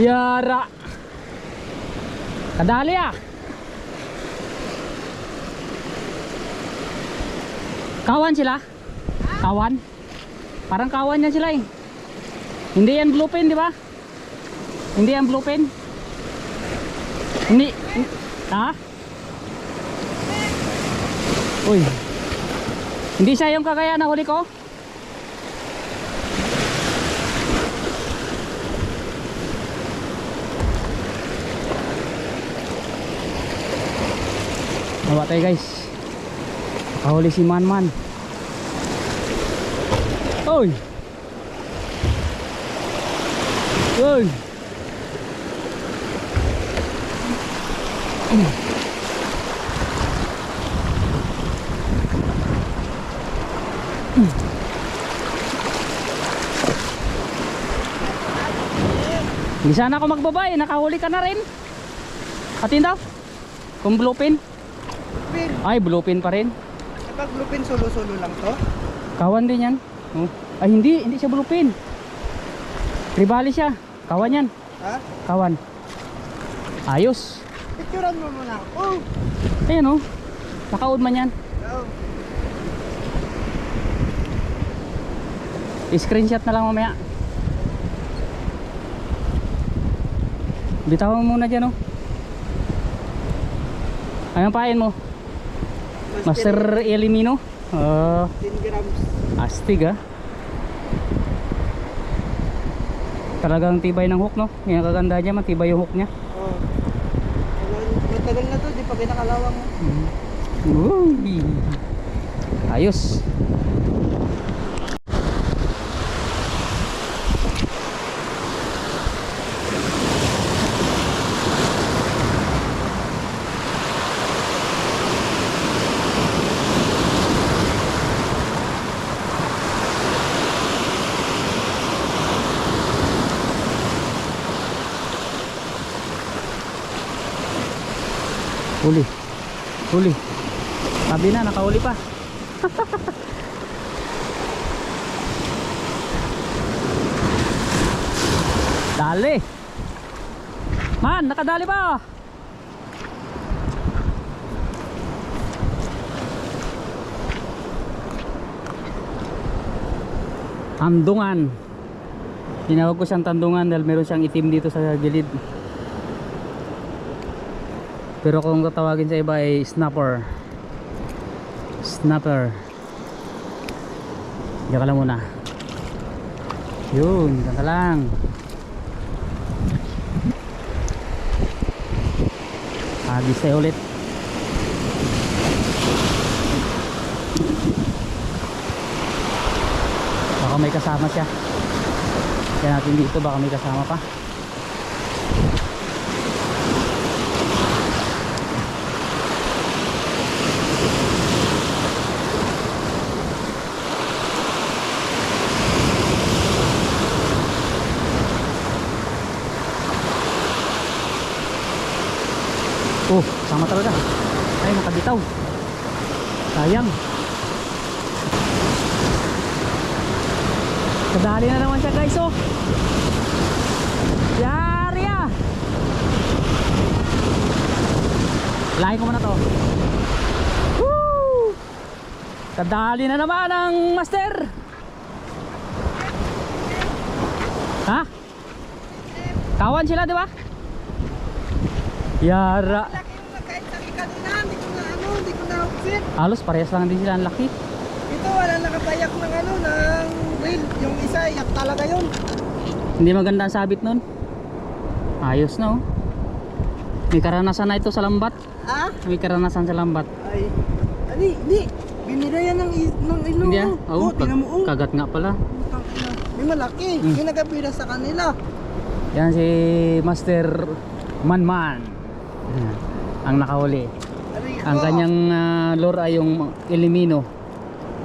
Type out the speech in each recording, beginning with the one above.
Yara. Kadali ah. Kawan sila? Kawan? Parang kawan yan sila eh. Hindi yan bluefin, di ba? Hindi yan bluefin. Hindi. Ha? Uy. Hindi siya yung kagaya na huli ko? Bawa tayo guys. Kahuli si Manman. Uy. Uy. Hindi sana ako magbabay, nakahuli ka na rin. Atin daw. Kung bluefin. Ay, bluefin pa rin. Kapag bluefin, solo-solo lang to? Kawan din yan. Oh. Ay, hindi siya bluefin. Tribali siya. Kawan yan. Ha? Kawan. Ayos. Picturean mo muna ako. Ayan oh. Nakaud man yan. Oh. I-screenshot na lang mamaya. Bitawan mo muna dyan oh. Ayun pain mo. Master Elimino. 10 grams. Astig ah. Talagang tibay ng hook no. Yung kaganda niya, matibay yung hook niya. Oh. Matagal na to, di pa pinakalawang mo. Uy. Ayos. Huli. Huli. Sabi na, nakahuli pa. Dali. Man, nakadali pa. Tandungan. Tinawag ko siyang tandungan dahil meron siyang itim dito sa gilid. Pero kung tatawagin sa iba ay snapper. Snapper. Diyan ka lang muna. Yun, diyan ka lang. Agis tayo ulit. Baka may kasama siya. Kaya natin dito, baka may kasama pa. Oh, sama talaga. Ay, nakabitaw. Sayang. Kadali na naman siya guys oh. Yari ah. Lahin ko muna to. Woo! Kadali na naman ang master. Ha? Kawan sila di ba? Yara. Laki yung nagkait sa kanina, hindi ko na-upsit. Halos parehas lang din sila ang laki. Ito wala nakapayak ng ng reel. Yung isa, yak talaga yun. Hindi maganda ang sabit nun. Ayos na oh. May karanasan na ito sa lambat. Ah? May karanasan sa lambat. Ay, hindi. Binira yan ng ilo. Hindi ah. Oo, tingnan mo. Kagat nga pala. May malaki. Yung nagapira sa kanila. Yan si Master Manman. Ang nakahuli. Ang kanyang lure ay yung Elimino.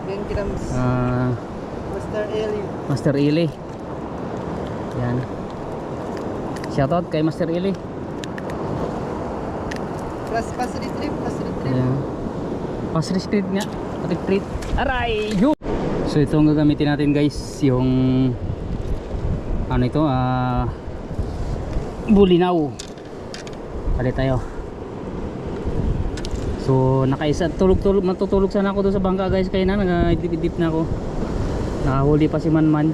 10 grams. Master Eli. Master Eli. Yan. Shoutout kay Master Eli. Pass retrieve. Ayan. Pass retrieve nga. Retrieve. Aray! Yun! So ito ang gagamitin natin guys. Yung ano ito? bulinaw. Palit tayo. So nakaisa, matutulog sana ako doon sa bangka guys, kaya na nag-dip na ako. Nakahuli pa si Manman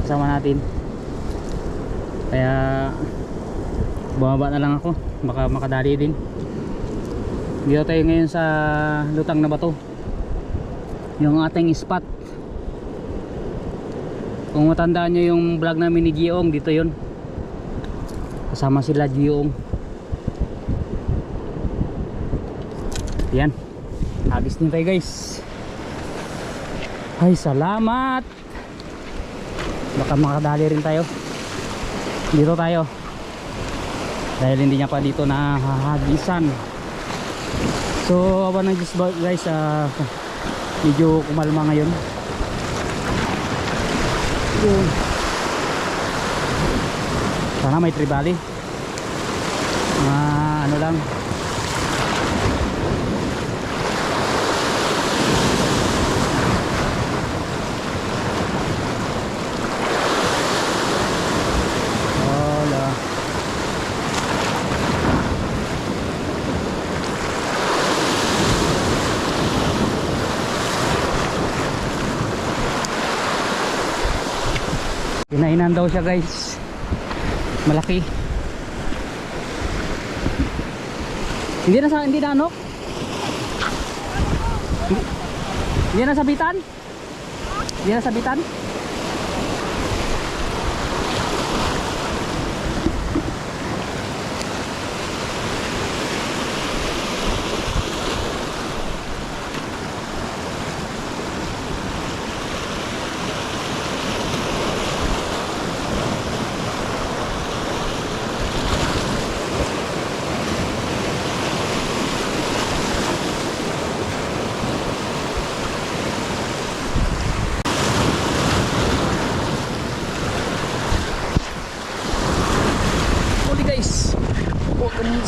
kasama natin, kaya bumaba na lang ako, baka makadali din. Dito tayo ngayon sa lutang na bato, yung ating spot. Kung matandaan nyo yung vlog namin ni Giong, dito yon, kasama sila Giong. Yan, agis din tayo guys. Ay salamat, baka makadali rin tayo. Dito tayo dahil hindi niya pa dito nahahagisan. So awan ng Diyos guys, medyo kumalma ngayon. Sana may tribali, ano lang. Pinainan daw siya guys, malaki. Hindi na ano? Hindi na sabitan? Hindi na sabitan?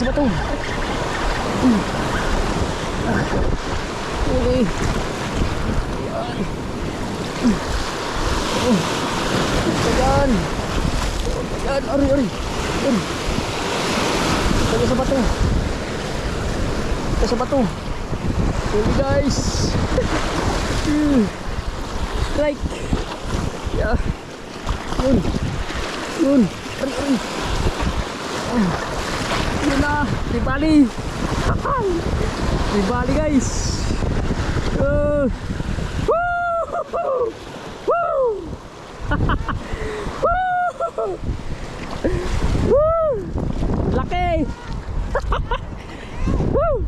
Sa bato. Okay. Ayan. Ayan, ari. Tayo sa bato. Tayo sa bato. Okay guys. Strike. Yeah. Yun. Ari. Yun na, ribali. Ribali guys. Woo! Woo! Laki. Woo!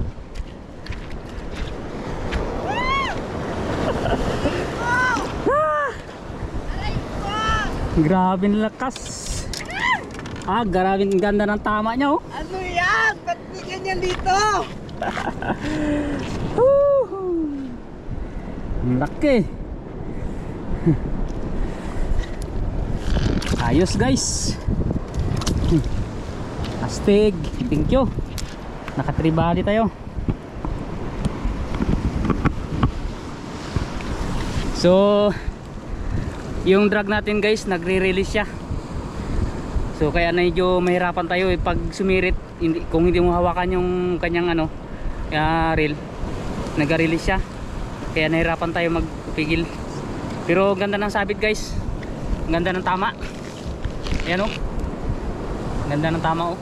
Grabe ang lakas. Grabe, ang ganda ng tama niya oh. Ano yan? Ba't di ganyan dito? Ang laki. Ayos guys. Astig. Thank you. Nakatribali tayo. So yung drag natin guys, nagre-release siya. So kaya medyo mahirapan tayo pag sumirit, kung hindi mo hawakan yung kanyang reel, nag-release siya. Kaya nahirapan tayo magpigil. Pero ganda ng sabit guys. Ganda ng tama. Ayan oh. Ganda ng tama oh.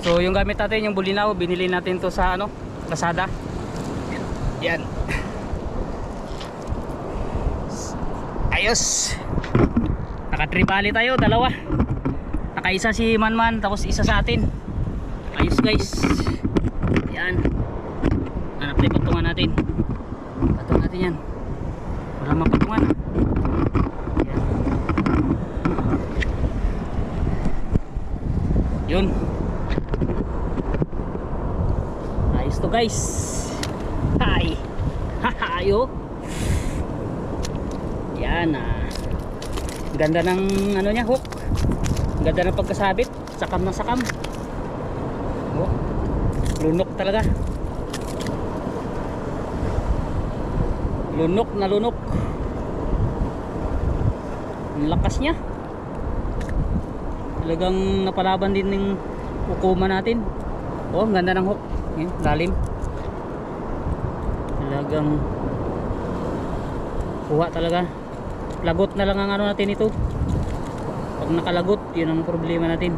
So yung gamit natin, yung bulinaw, binili natin to sa Lazada. Yan. Ayos. Naka-tribali tayo, dalawa. Nakaisa si Manman, tapos isa sa atin. Ayos guys. Yan. Hanap na yung patungan natin. Patungan natin yan. Walang mapatungan. Yan. Yun. Ayos to guys. Hi. Hahayo. Yan ganda ng niya, hook. Ganda ng pagkasabit. Sakam na sakam. Oh, lunok talaga. Lunok na lunok. Ang lakas niya. Talagang napalaban din ng ukuma natin. Oh, ang ganda ng hook. Yan, lalim. Talagang kuha talaga. Lagot na lang ang ano natin ito. Pag nakalagot, yun ang problema natin.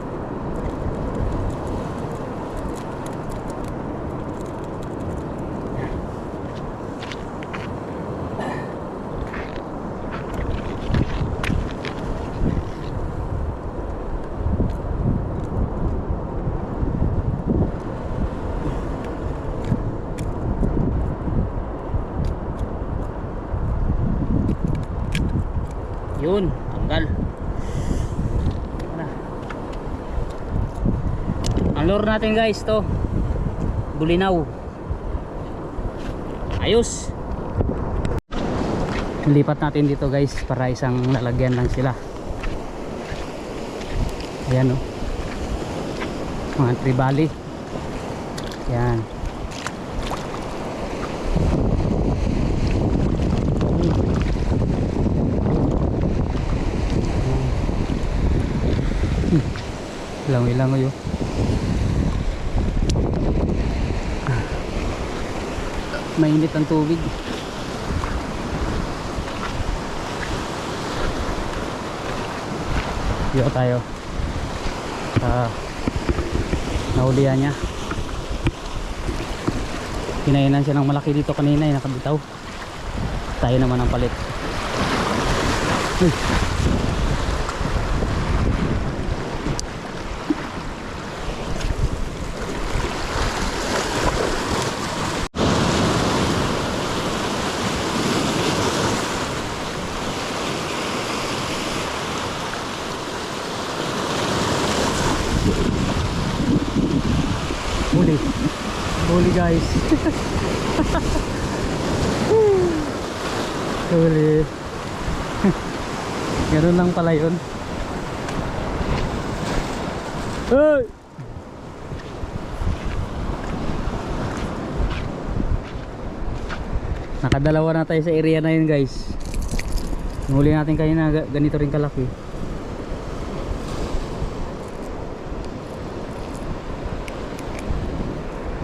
Yun, tanggal. Ang lure natin guys to, bulinaw. Ayos. Lipat natin dito guys para isang lalagyan lang sila. Ayan o, mga tribali. Yan. Ilang o yun. Mainit ang tubig. Dito tayo sa nahulihan niya. Kinainan siya ng malaki dito kanina, nakabitaw. Tayo naman ang palit. Huli guys. Huli. Ganun lang pala yun. Hey! Nakadalawa na tayo sa area na yun guys. Huli natin kayo na ganito rin kalaki.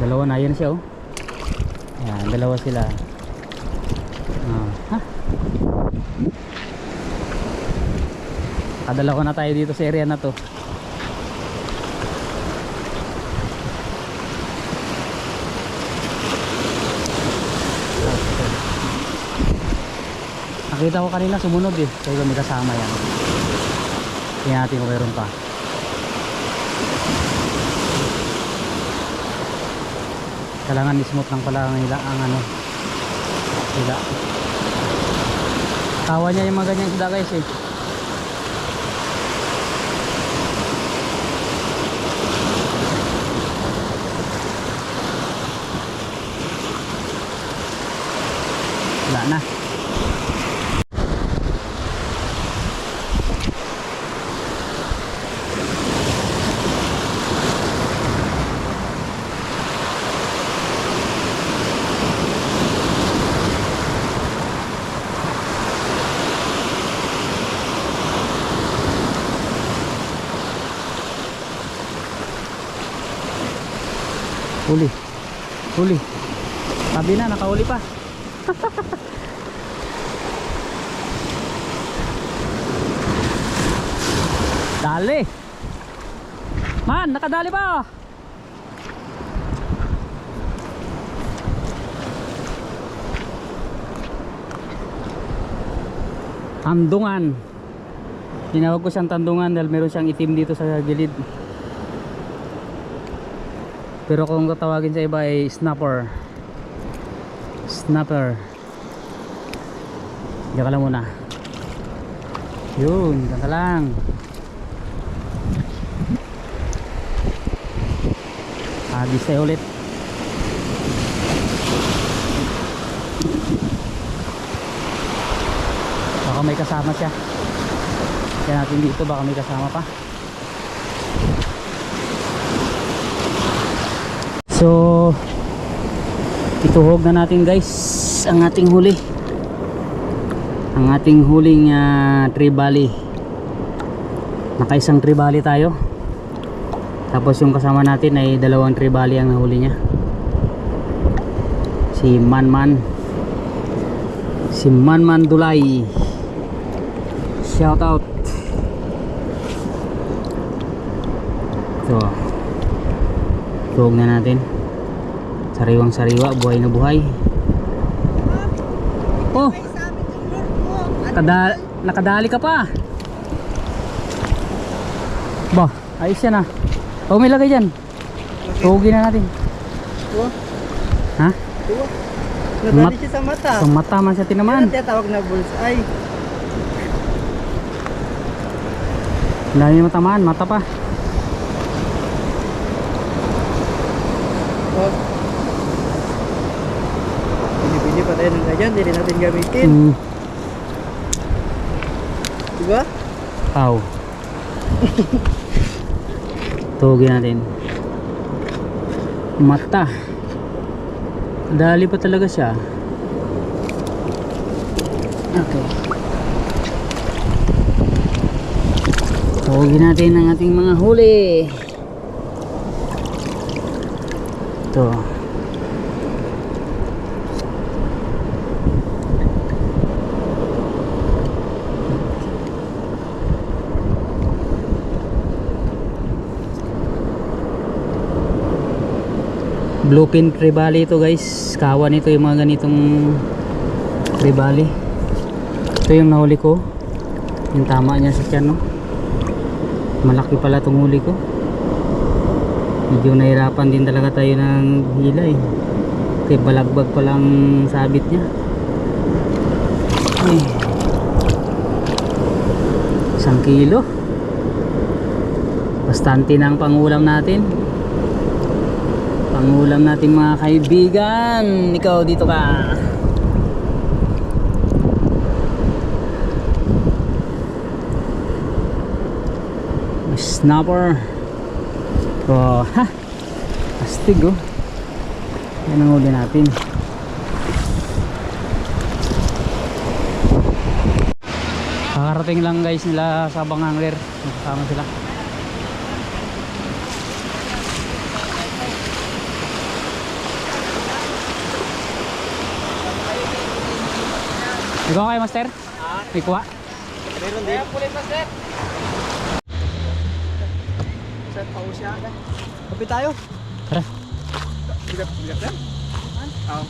Dalawa na, yan siya oh. Yan, dalawa sila. Ha? Kadalawa na tayo dito sa area na to. Nakita ko kanina sumunod eh. Kaya may kasama yan. Tingnan natin kung mayroon pa. Kailangan smooth lang pala nila ang ano sila. Tawa niya yung mga ganyan sila guys eh. Wala na. Huli. Huli. Sabi na, nakahuli pa. Dali. Man, nakadali ba? Tandungan. Tinawag ko siyang tandungan dahil meron siyang itim dito sa gilid. Pero kung tatawagin sa iba ay snapper. Snapper. Diyan ka lang muna. Yun, diyan ka lang. Agis tayo ulit. Baka may kasama siya. Kaya natin dito, baka may kasama pa. So ituhog na natin guys ang ating huli. Ang ating huling tribali. Nakaisang tribali tayo. Tapos yung kasama natin ay 2 tribali ang nahuli niya. Si Manman. Si Manman Dulay. Shout out. So, tuwag na natin. Sariwang sariwa, buhay na buhay. Oh, Ay, sabi ng Lord mo. nakadali ka pa. Ba, ayos yan ah. Oh, may lagay dyan. Tugin na natin. Tuwa. Ha? Tuwa. Nadali siya sa mata. Sa mata man siya tinaman. Yan ang tinatawag na bullseye. Ang dami matamaan, mata pa. Oh. Bili-bili pa tayo ng ganyan, hindi natin gamitin. Diba? Aw. Tugin natin. Mata. Dali pa talaga siya. Okay. Tugin natin ang ating mga huli. Ito. Bluefin tribali ito guys. Kawan ito yung mga ganitong tribali. Ito yung nahuli ko. Yung tama niya sa tiyan, no? Malaki pala itong huli ko. Medyo nahirapan din talaga tayo ng hila eh. Kasi balagbag palang sabit niya. Ay. 1 kilo. Bastante na ang pangulam natin. Pangulam natin mga kaibigan. Ikaw dito ka. Snapper. Oh, ha. Astig oh. Yan ang huli natin. Kakarating lang guys nila sa Bangangler. Nakasama sila. Ikaw kayo master? May kuha? Meron din. Pulit na set. Set pa siya. Kapit tayo. Tara. Bigat yan? Oo.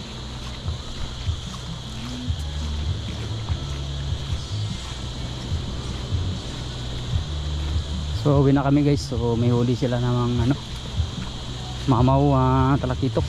So uwi na kami guys. So may huli sila namang ano, mamaw, talakitok.